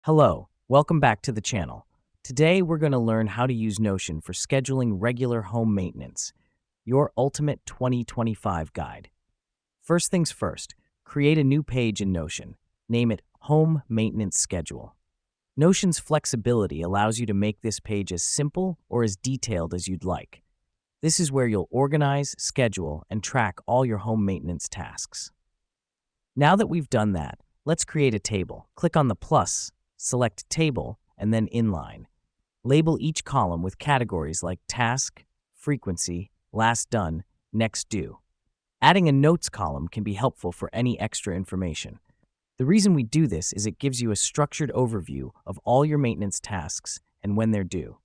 Hello, welcome back to the channel. Today we're going to learn how to use Notion for scheduling regular home maintenance, your ultimate 2025 guide. First things first, create a new page in Notion. Name it Home Maintenance Schedule. Notion's flexibility allows you to make this page as simple or as detailed as you'd like. This is where you'll organize, schedule, and track all your home maintenance tasks. Now that we've done that, let's create a table. Click on the plus, select Table, and then Inline. Label each column with categories like Task, Frequency, Last Done, Next Due. Adding a Notes column can be helpful for any extra information. The reason we do this is it gives you a structured overview of all your maintenance tasks and when they're due.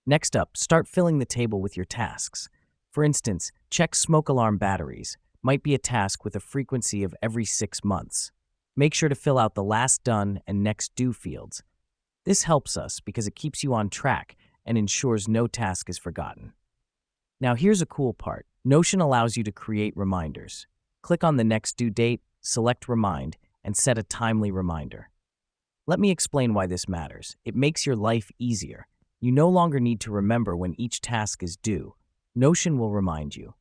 Next up, start filling the table with your tasks. For instance, check smoke alarm batteries might be a task with a frequency of every 6 months. Make sure to fill out the Last Done and Next Due fields. This helps us because it keeps you on track and ensures no task is forgotten. Now here's a cool part. Notion allows you to create reminders. Click on the next due date, select Remind, and set a timely reminder. Let me explain why this matters. It makes your life easier. You no longer need to remember when each task is due. Notion will remind you.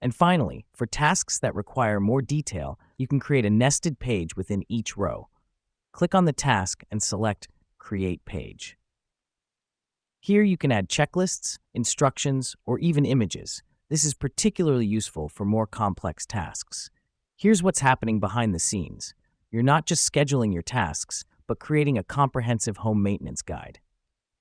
And finally, for tasks that require more detail, you can create a nested page within each row. Click on the task and select Create Page. Here you can add checklists, instructions, or even images. This is particularly useful for more complex tasks. Here's what's happening behind the scenes. You're not just scheduling your tasks, but creating a comprehensive home maintenance guide.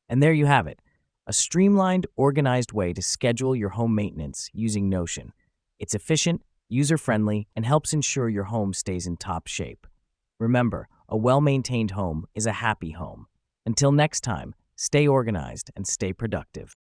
And there you have it, a streamlined, organized way to schedule your home maintenance using Notion. It's efficient, user-friendly, and helps ensure your home stays in top shape. Remember, a well-maintained home is a happy home. Until next time, stay organized and stay productive.